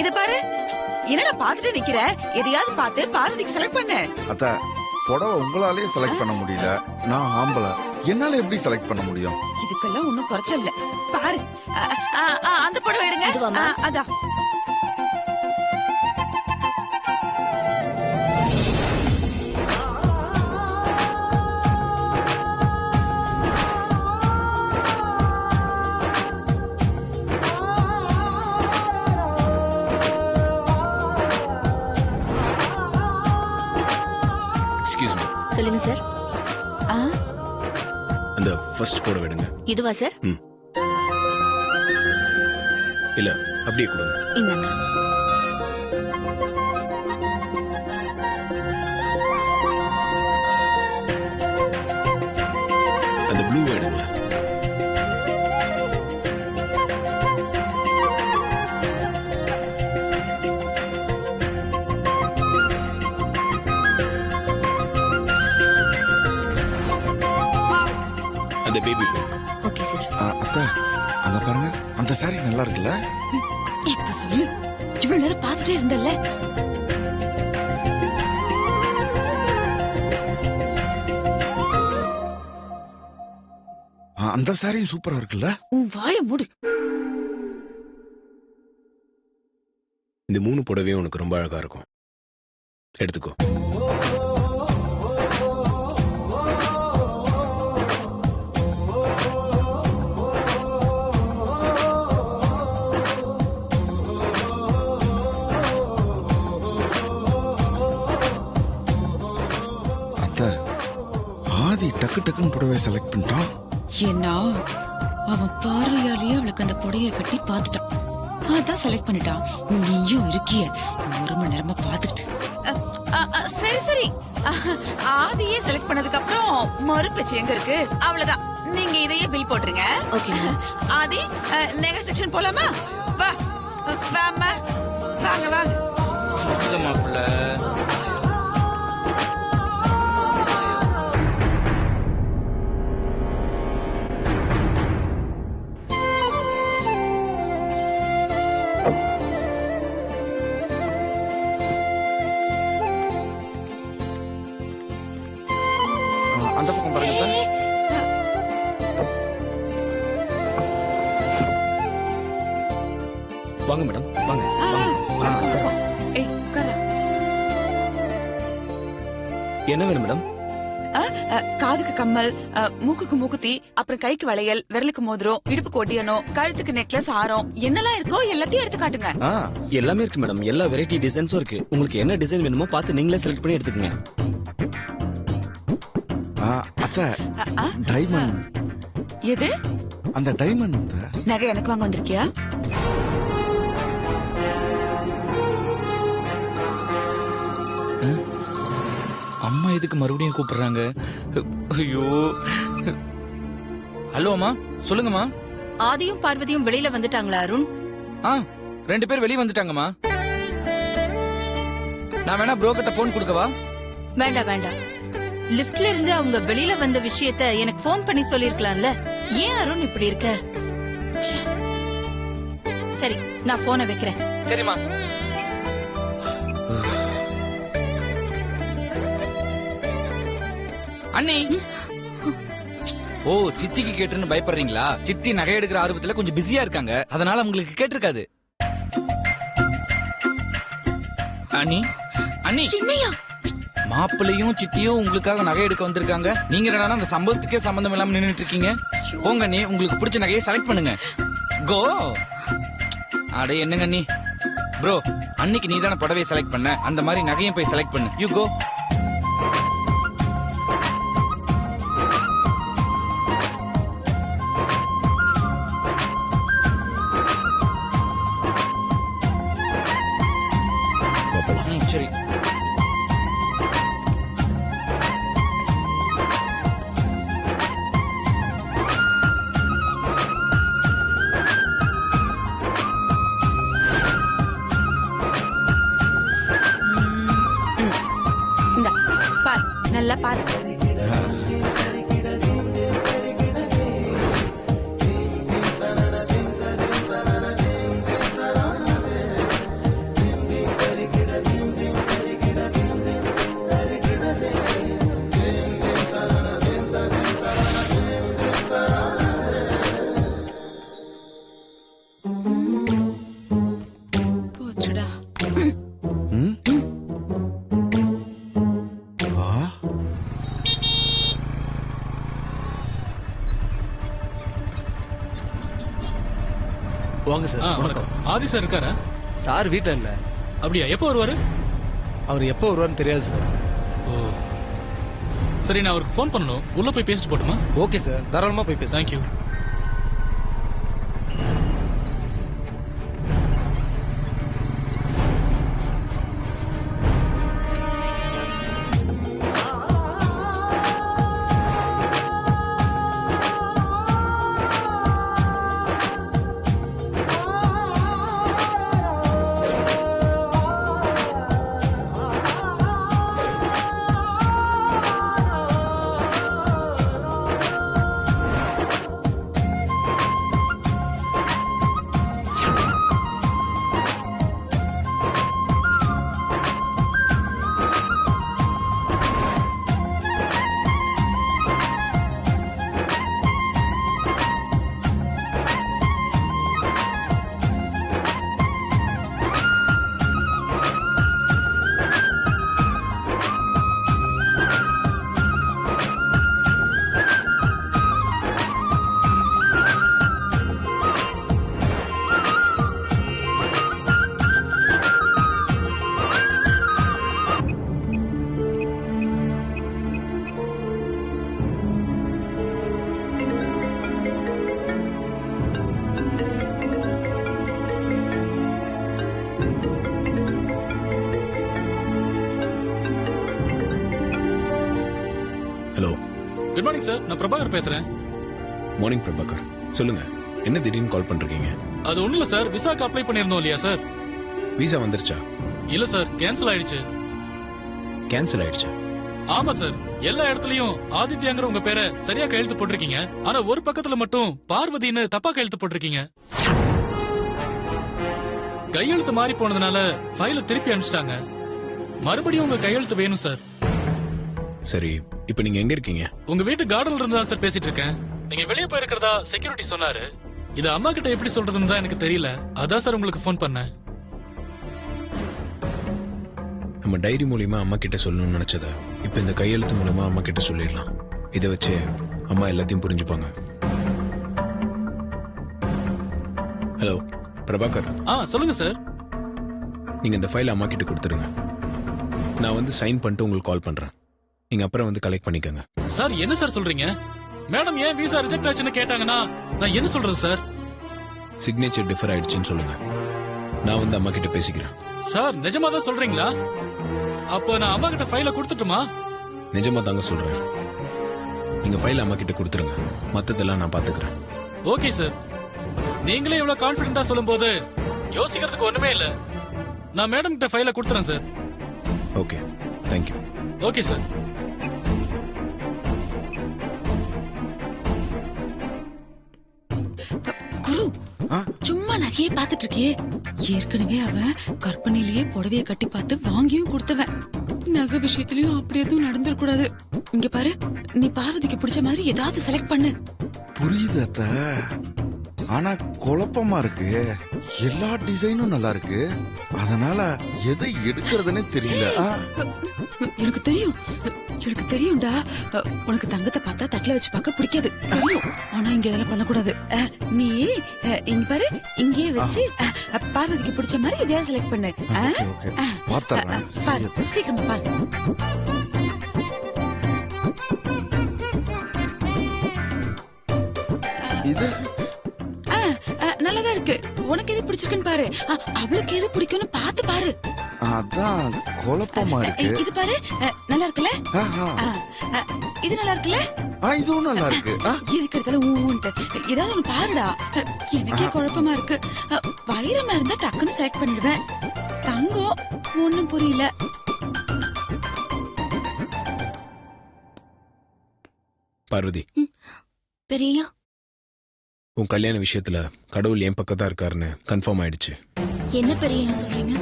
இத பாரு. என்னடா பாத்துட்டு நிக்கிற? எதையாவது பார்த்து பார்வதிக்கு செலக்ட் பண்ணு. அத்த புடவை உங்களாலேயே செலக்ட் பண்ண முடியல. நான் ஆம்பளை, என்னால எப்படி செலக்ட் பண்ண முடியும்? இதுக்கெல்லாம் ஒண்ணும் குறைச்சல் இல்ல. பாரு, அந்த புடவை எடுங்க. அதான். சொல்லுங்க சார். அந்த ஃபர்ஸ்ட் போட விடுங்க. இதுவா சார்? இல்ல அப்படியே கொடுங்க. இந்தாங்க. அந்த ப்ளூ எடுங்க. அந்த பேபி பிங்க். Okay sir. அத்த அங்க பாருங்க, அந்த சாரி நல்லா இருக்குல்ல? இப்ப சொல்லு. இவ்வளவு நேரம் பாத்துட்டே இருந்தல்ல. அந்த சாரியும் சூப்பரா இருக்குல்ல? உன் வாய மூடு. இந்த 3 புடவையும் உனக்கு ரொம்ப அழகா இருக்கும். எடுத்துக்கோ. ஆதி டக்கு டக்குன்னு புடவை செலக்ட் பண்ணிட்டான். ஏன்னா அவன் பார்வையாலேயே அவளுக்கு அந்த புடவைய கட்டி பாத்துட்டான். அதான் செலக்ட் பண்ணிட்டான். நீயும் இருக்கிய 1 மணி நேரமா பாத்துக்கிட்டு. சரி சரி, ஆதியே செலக்ட் பண்ணதுக்கு அப்புறம் மறுபேச்சு எங்க இருக்கு? அவ்வளவுதான். நீங்க இதையே பில் போட்டுருங்க. ஓகே. ஆதி, நெக்ஸ்ட் செக்ஷன் போலாமா? வா வாமா, வாங்க வாங்க. மாப்பிள்ள அந்த பக்கம் பாருங்க. வாங்க மேடம், வாங்க. என்ன வேணும் மேடம்? காதுக்கு கம்மல், மூக்குக்கு மூக்குத்தி, அப்புறம் கைக்கு வளையல், விரலுக்கு மோதிரம், இடுப்புக்கு ஒட்டியனோ, கழுத்துக்கு நெக்லஸ், ஆரம், என்னெல்லாம் இருக்கோ எல்லாத்தையும் எடுத்து காட்டுங்க. எல்லாமே இருக்கு மேடம். எல்லா வெரைட்டி டிசைன்ஸும் இருக்கு. உங்களுக்கு என்ன டிசைன் வேணுமோ பார்த்து நீங்களே செலக்ட் பண்ணி எடுத்துக்கங்க. அத்த டைமண்ட். எது? அந்த டைமண்ட் நகை எனக்கு வாங்க வந்திருக்கியா? அம்மா இதுக்கு மறுபடியும் கூப்பிடுறாங்க. ஐயோ. ஹலோ அம்மா, சொல்லுங்கம்மா. ஆதியும் பார்வதியும் வெளியில வந்துட்டாங்களா அருண்? 2 பேர் வெளியே வந்துட்டாங்கம்மா. நான் வேணா புரோக்கர்ட்ட போன் கொடுக்கவா? வேண்டாம் வேண்டாம். லிப்ட்ல இருந்து அவங்க வெளியில வந்த விஷயத்த எனக்கு போன் பண்ணி சொல்லிருக்கலாம்ல. ஏன் அருண் இப்படி இருக்க? சரி, நான் போனை வைக்கிறேன். சரிம்மா. அண்ணி. ஓ, சித்திக்கு கேட்டுன்னு பயப்படுறீங்களா? சித்தி நகை எடுக்கிற ஆர்வத்துல கொஞ்சம் பிஸியா இருக்காங்க, அதனால உங்களுக்கு கேட்டிருக்காது. அண்ணி, அண்ணி. சின்னையா, மாப்பிள்ளையும் சித்தியும் உங்களுக்காக நகை எடுக்க வந்திருக்காங்க. நீங்க என்னன்னா அந்த சம்பவத்துக்கே சம்பந்தம் இல்லாம நின்னுட்டு இருக்கீங்க. போங்க நீ, உங்களுக்கு பிடிச்ச நகையை செலக்ட் பண்ணுங்க. கோ. அடே என்னங்க நீ ப்ரோ, அன்னைக்கு நீ தானே புடவையை செலக்ட் பண்ண, அந்த மாதிரி நகையும் போய் செலக்ட் பண்ணு. You go. சரி. நல்லா பாரு. போச்சுடா. ம்? ஆ? வாங்க சார். வணக்கம். ஆதி சார் இருக்காரா? சார் வீட்ல இல்ல. அப்படியா? எப்போ வருவாரு? அவர் எப்போ வருவாருன்னு தெரியாது சார். ஓ சரி, நான் அவருக்கு ஃபோன் பண்ணணும். உள்ள போய் பேசிட்டு போட்டுமா? ஓகே சார், தாராளமா போய் பேச. Thank you. Hello, good morning sir, நான் பிரபாகர் பேசுறேன். மார்னிங் பிரபாகர். சொல்லுங்க, என்ன திடீர்னு கால் பண்றீங்க? அது ஒண்ணும் இல்ல சார், விசாக்கு அப்ளை பண்ணிருந்தோம் இல்லையா சார்? வீசா வந்துருச்சா? இல்ல சார், கேன்சல் ஆயிடுச்சு. கேன்சல் ஆயிடுச்சா? ஆமா சார், எல்லா இடத்துலயும் ஆதித்யாங்கிற உங்க பேரை சரியா கையெழுத்து போட்டிருக்கீங்க. ஆனா ஒரு பக்கத்துல மட்டும் பார்வதின்னு தப்பா கையெழுத்து போட்டிருக்கீங்க. கையெழுத்து மாறி போனதுனால ஃபைல திருப்பி அனுப்பிச்சிட்டாங்க. மறுபடியும் உங்க கையெழுத்து வேணும் சார். சரி, இப்போ நீங்க எங்க இருக்கீங்க? உங்க வீட்டு கார்டன்ல இருந்து தான் சார் பேசிட்டு இருக்கேன். நீங்க வெளியே போயிருக்கிறதா செக்யூரிட்டி சொன்னாரு. இது அம்மா கிட்ட எப்படி சொல்றதுன்னு தான் எனக்கு தெரியல. அதான் சார் உங்களுக்கு ஃபோன் பண்ணேன். நம்ம டைரி மூலியமா அம்மா கிட்ட சொல்லணும்னு நினைச்சத இப்போ இந்த கையெழுத்து மூலமா அம்மா கிட்ட சொல்லிடலாம். இதை வச்சு அம்மா எல்லாத்தையும் புரிஞ்சுப்பாங்க. ஹலோ பிரபாகர். சொல்லுங்க சார். நீங்க இந்த ஃபைல் அம்மா கிட்ட கொடுத்துருங்க. நான் வந்து சைன் பண்ணிட்டு உங்களுக்கு கால் பண்றேன். நீங்க அப்புறம் வந்து கலெக்ட் பண்ணிக்கோங்க. சார் என்ன சார் சொல்றீங்க? மேடம் ஏன் விசா ரிஜெக்ட் ஆச்சுன்னு கேட்டாங்கன்னா நான் என்ன சொல்றது சார்? சிக்னேச்சர் டிஃபர் ஆயிடுச்சுன்னு சொல்லுங்க. நான் வந்து அம்மா கிட்ட பேசிக்கிறேன். சார் நிஜமா தான் சொல்றீங்களா? அப்ப நான் அம்மா கிட்ட ஃபைல கொடுத்துட்டுமா? நிஜமா தாங்க சொல்றேன். நீங்க ஃபைல் அம்மா கிட்ட கொடுத்துருங்க. மத்ததெல்லாம் நான் பாத்துக்கிறேன். Okay sir. நீங்களே இவ்வளவு கான்பிடண்டா சொல்லும்போது யோசிக்கிறதுக்கு ஒண்ணுமே இல்ல. நான் மேடம் கிட்ட ஃபைல கொடுத்துறேன் sir. Okay, thank you. Okay sir. Guru, சும்மா நகையே பாத்துட்டு இருக்கியே. ஏற்கனவே அவன் கற்பனையிலேயே புடவைய கட்டி பார்த்து வாங்கியும் கொடுத்தவன். நகை விஷயத்திலயும் அப்படி எதுவும் நடந்துடக்கூடாது. இங்க பாரு, நீ பார்வதிக்கு பிடிச்ச மாதிரி ஏதாவது செலக்ட் பண்ணு. புரியுது அத்தை. ஆனா குழப்பமா இருக்கு. எல்லா டிசைனும் நல்லா இருக்கு. அதனால எதை எடுக்கிறதுனே தெரியல. எனக்கு தெரியும், எனக்கு தெரியும்டா. உனக்கு தங்கத்தை பார்த்தா தட்டுல வச்சு பார்க்க பிடிக்காது தெரியும். ஆனா இங்க இதெல்லாம் பண்ணக்கூடாது. நீ இங்க பாரு, இங்கேயே வச்சு பார்வதிக்கு பிடிச்ச மாதிரி எதையாவது செலக்ட் பண்ணு. பாத்துறேன். பாரு, சீக்கிரமா பாரு. இது நல்லாதான் இருக்கு. உனக்கு எது பிடிச்சிருக்குன்னு பாரு. அவளுக்கு எது பிடிக்கும்னு பார்த்து பாரு. அதான் குழப்பமா இருக்கு. இது பாரு, நல்லா இருக்குல்ல? இது நல்லா இருக்குல்ல? இதுவும் நல்லா இருக்கு. இதுக்கு எடுத்தாலும் ஊன்ட்டு ஏதாவது ஒண்ணு பாருடா. எனக்கே குழப்பமா இருக்கு. வைரமா இருந்தா டக்குன்னு செலக்ட் பண்ணிடுவேன். தங்கம் ஒண்ணும் புரியல. பார்வதி, பெரியா, உன் கல்யாண விஷயத்துல கடவுள் என் பக்கம் தான் இருக்காருன்னு கன்ஃபார்ம் ஆயிடுச்சு. என்ன பெரியா சொல்றீங்க?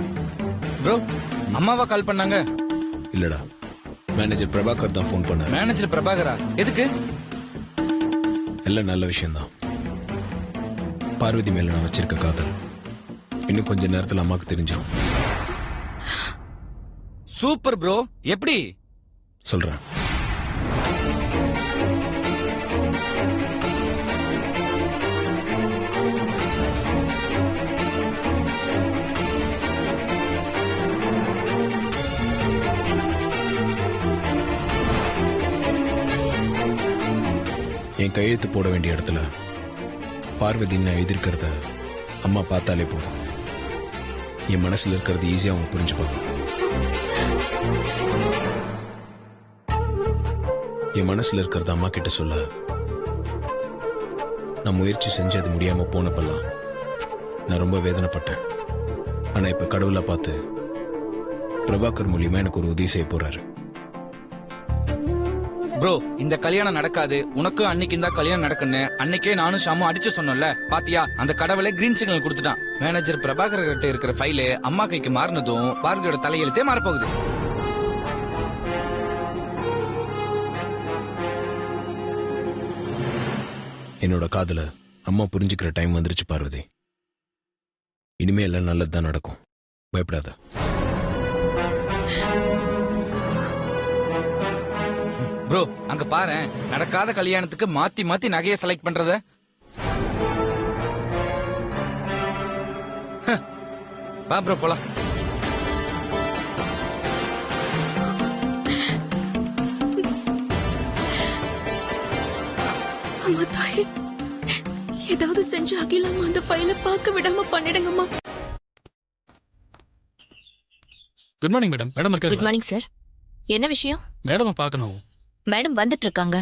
ப்ரோ, அம்மாவா கால் பண்ணாங்க? இல்லடா, மேனேஜர் பிரபாகர் தான் ஃபோன் பண்ணாரு. மேனேஜர் பிரபாகரா? எதுக்கு? எல்லாம் நல்ல விஷயம் தான். பார்வதி மேல நான் வச்சிருக்க காதல் இன்னும் கொஞ்ச நேரத்துல அம்மாக்கு தெரிஞ்சிடும். Super bro. எப்படி சொல்றேன். என் கையெழுத்து போட வேண்டிய இடத்துல பார்வதின்னு எழுதியிருக்கிறத அம்மா பார்த்தாலே போதும். என் மனசுல இருக்கிறது ஈஸியா அவங்க புரிஞ்சுப்பாங்க. என் மனசுல இருக்கிறத அம்மா கிட்ட சொல்ல நான் முயற்சி செஞ்சு அது முடியாம போனப்பெல்லாம் நான் ரொம்ப வேதனைப்பட்டேன். ஆனா இப்ப கடவுளை பார்த்து பிரபாகர் மூலியமா எனக்கு ஒரு உதவி செய்ய போறாரு. ப்ரோ, இந்த கல்யாணம் நடக்காது, உனக்கு அன்னைக்கு இந்த கல்யாணம் நடக்குன்னு அன்னைக்கே நானும் ஷாமும் அடிச்சு சொன்னோம்ல, பாத்தியா? அந்த கடவுளை கிரீன் சிக்னல் கொடுத்துட்டான். மேனேஜர் பிரபாகர் கிட்ட இருக்கிற ஃபைலு அம்மா கைக்கு மாறினதும் பாரதியோட தலையெழுத்தே மாறப்போகுது. என்னோட காதல அம்மா புரிஞ்சுக்கிற டைம் வந்துருச்சு பார்வதி. இனிமே எல்லாம் நல்லதுதான் நடக்கும், பயப்படாத. ப்ரோ, அங்க பாரு, நடக்காத கல்யாணத்துக்கு மாத்தி மாத்தி நகையை செலக்ட் பண்றத. பா ப்ரோ, போலாம். அம்மா தாயே, ஏதாவது செஞ்சு அகிலாம அந்த ஃபைலை பார்க்க விடாம பண்ணிடுங்கம்மா. Good morning madam. மேடம் இருக்காங்க. Good morning sir. என்ன விஷயம்? மேடம் பார்க்கணும். மேடம் வந்துட்டு இருக்காங்க.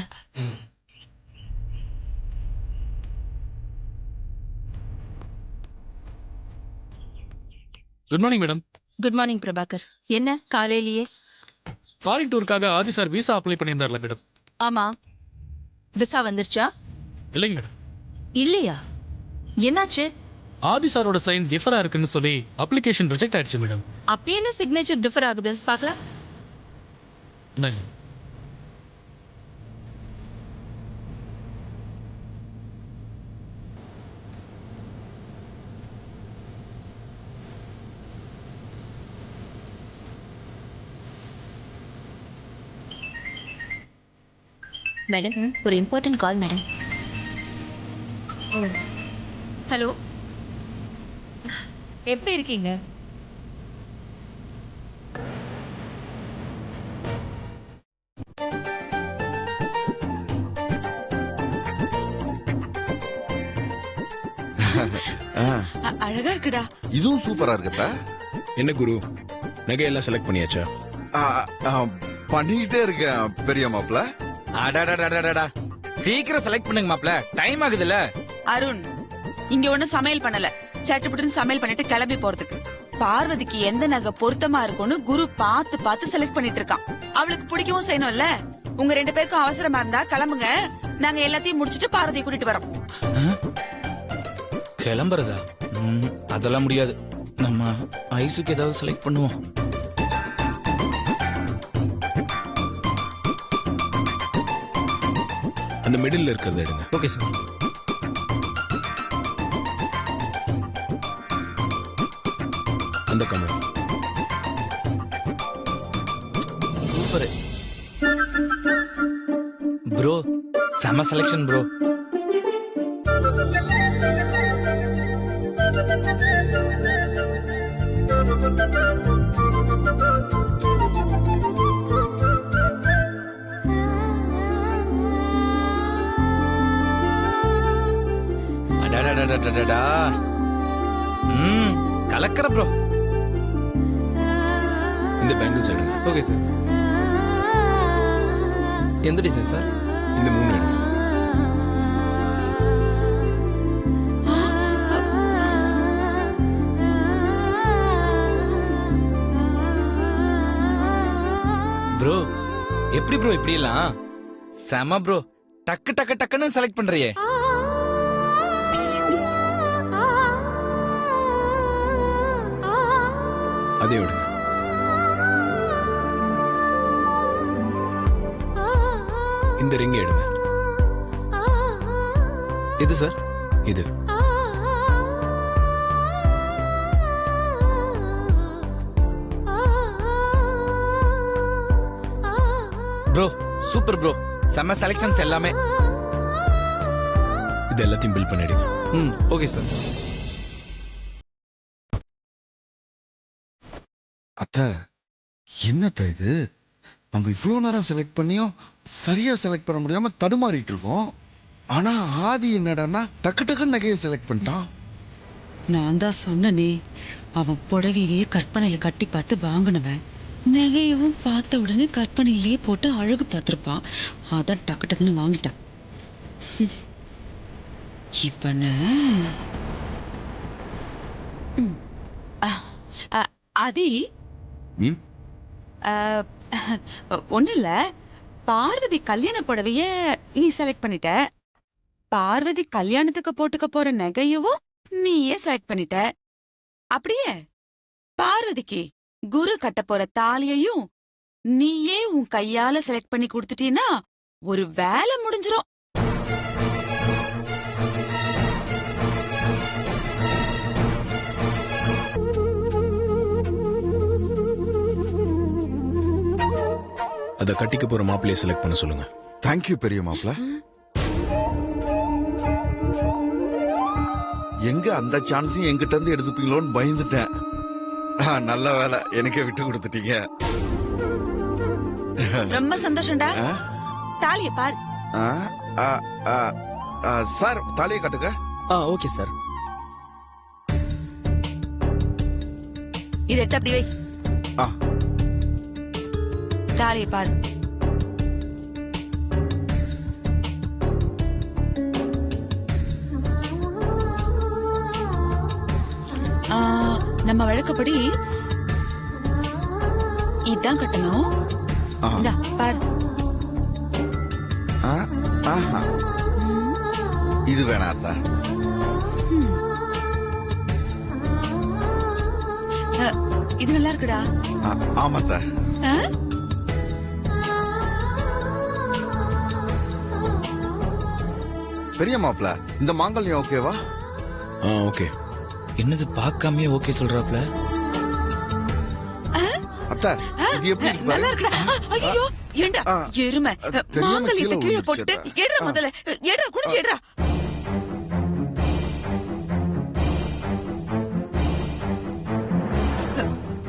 Good morning madam. Good morning Prabhakar. என்ன காலையிலேயே? ஃபாரின் டூருக்காக ஆதி சார் விசா அப்ளை பண்ணியிருந்தார்ல மேடம். ஆமா, விசா வந்துருச்சா? இல்லைங்க மேடம். இல்லையா? என்னாச்சு? ஆதி சாரோட சைன் டிஃபரா இருக்குன்னு சொல்லி அப்ளிகேஷன் ரிஜெக்ட் ஆயிடுச்சு மேடம். அப்ப என்ன சிக்னேச்சர் டிஃபர் ஆகுது பார்க்கலாம். என்னங்க? மேடம், ஒரு இம்பார்ட்டன்ட் கால் மேடம். ஹலோ, எப்படி இருக்கீங்க? அழகா இருக்குடா. இதுவும் சூப்பரா இருக்குதா? என்ன குரு, நகையெல்லாம் செலக்ட் பண்ணியாச்சா? பண்ணிக்கிட்டே இருக்கேன் பெரிய மாப்பிள்ள. அடாடாடாடாடா, சீக்கிரம் செலக்ட் பண்ணுங்க மாப்ள, டைம் ஆகுதுல்ல. அருண், இங்க ஒண்ணும் சமையல் பண்ணல. சட்டுப்பட்டுன்னு சமையல் பண்ணிட்டு கிளம்பி போறதுக்கு. பார்வதிக்கு எந்த நகை பொருத்தமா இருக்கும்னு குரு பார்த்து பார்த்து செலக்ட் பண்ணிட்டு இருக்கான். அவளுக்கு பிடிக்கவும் செய்யணும்ல. உங்க 2 பேருக்கும் அவசரமா இருந்தா கிளம்புங்க, நாங்க எல்லாத்தையும் முடிச்சிட்டு பார்வதியை கூட்டிட்டு வரோம். கிளம்புறதா? அதெல்லாம் முடியாது. நம்ம ஐசுக்கு ஏதாவது செலக்ட் பண்ணுவோம். அந்த மிடில் இருக்கிறத எடுங்க. Okay sir. அந்த கமல். சூப்பர் ப்ரோ, செம செலக்ஷன் ப்ரோ. அடடடடடடா. கலக்கற ப்ரோ. இந்த பேங்கிள்ஸ் எடுங்க. Okay sir. எந்த டிசைன் சார்? இந்த 3 எடுங்க. ப்ரோ, எப்படி ப்ரோ இப்படி எல்லாம்? செம ப்ரோ, டக்கு டக்கு டக்குன்னு செலக்ட் பண்றியே. அதே எடுங்க. இந்த ரிங் எடுங்க. எது சார்? இது ப்ரோ சூப்பர் ப்ரோ, செம்ம செலக்ஷன்ஸ் எல்லாமே. இது எல்லாத்தையும் பில் பண்ணிடுங்க. ம் ஓகே சார். அத்தை என்னத்த இது? நம்ம இவ்வளோ நேரம் செலக்ட் பண்ணியும் சரியா செலக்ட் பண்ண முடியாம தடுமாறிட்டு இருக்கோம். ஆனா ஆதி என்னடான்னா டக்கு டக்குன்னு நகையை செலக்ட் பண்ணிட்டான். நான் தான் சொன்னனே, அவன் புடவையே கற்பனையில கட்டி பார்த்து வாங்கினவன். நகையவும் பார்த்த உடனே கற்பனையிலேயே போட்டு அழகு பார்த்துருப்பான். அதான் டக்கு டக்குன்னு வாங்கிட்டான். இப்பன்னு ஆதி ம் ஒன்றும் இல்லை, பார்வதி கல்யாண புடவைய நீ செலக்ட் பண்ணிட்ட. பார்வதி கல்யாணத்துக்கு போட்டுக்க போற நகையவும் நீயே செலக்ட் பண்ணிட்ட. அப்படியே பார்வதிக்கு குரு கட்ட போற தாலியையும் நீயே உன் கையால செலக்ட் பண்ணி கொடுத்துட்டீன்னா ஒரு வேலை முடிஞ்சிரும். அதை கட்டிக்க போற மாப்பிள்ளையை செலக்ட் பண்ண சொல்லுங்க. தேங்க்யூ பெரிய மாப்பிள்ள. எங்க அந்த சான்ஸையும் என்கிட்ட இருந்து எடுத்துப்பீங்களோன்னு பயந்துட்டேன். நல்ல வேலை எனக்கே விட்டு கொடுத்துட்டீங்க. ரொம்ப சந்தோஷம்டா. தாலிய பார். சார் தாலியை கட்டுங்க. Okay sir. இதை எடுத்து அப்படி வை. ஆ, தாலிய பார். நம்ம வழக்கப்படி இதான் கட்டணும். இந்தா பார். ஆஹா. இது வேணாத்தா. இது நல்லா இருக்குடா. ஆமாத்தா. பெரிய மாப்பிள்ள இந்த மாங்கல்யம் ஓகேவா? ஓகே. என்னது பார்க்காமயே ஓகே சொல்றாப்ல? அத்தா இது எப்படி இருக்கு நல்லா பாரு. இருக்குடா. ஐயோ ஏண்டா எருமை தெரியாம மாங்கல்யத்தை கீழே கீழே போட்டு விழுந்துருச்சு. ஏடா முதல்ல ஏடா குடிச்சு ஏடா.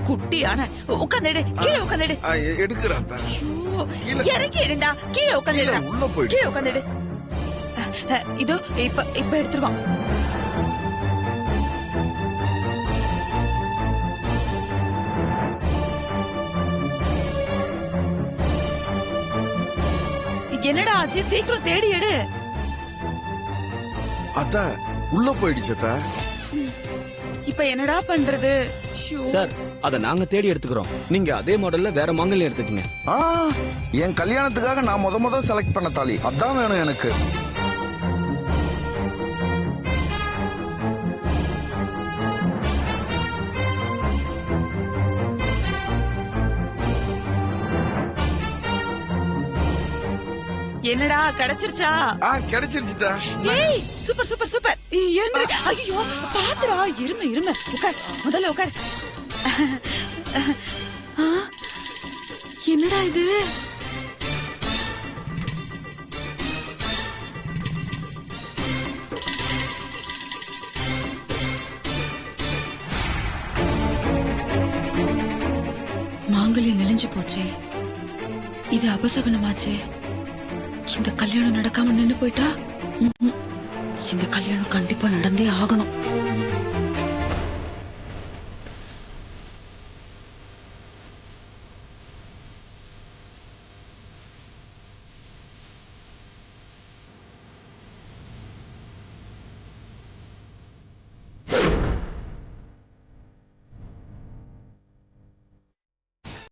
குட்டியான உட்காந்துடு, கீழே உட்காந்துடு. எடுக்கிறாத்தா. இறங்கி எடுடா, கீழே உட்காந்துடு. உள்ள போயிடு. கீழே உட்காந்துடு. இதோ இப்ப எடுத்துருவான். என்னடா ஆச்சு? சீக்கிரம் தேடி எடு. அத்தா உள்ள போயிடுச்சத்தா. இப்ப என்னடா பண்றது? சார் அத நாங்க தேடி எடுத்துக்கிறோம். நீங்க அதே மாடல்ல வேற மாங்கல்யம் எடுத்துக்கங்க. என் கல்யாணத்துக்காக நான் முத செலக்ட் பண்ண தாலி அதான் வேணும் எனக்கு. என்னடா கிடைச்சிருச்சா? கிடைச்சிருச்சுதா. ஏய் சூப்பர் சூப்பர் சூப்பர். ஏங்க ஐயோ பாத்துடா. இருமை உட்கார், முதல்ல உட்கார். என்னடா இது? மாங்கல்யம் நெளிஞ்சு போச்சே. இது அபசகுனமாச்சே. இந்த கல்யாணம் நடக்காம நின்னு போயிட்டா இந்த கல்யாணம் கண்டிப்பா நடந்தே ஆகணும்.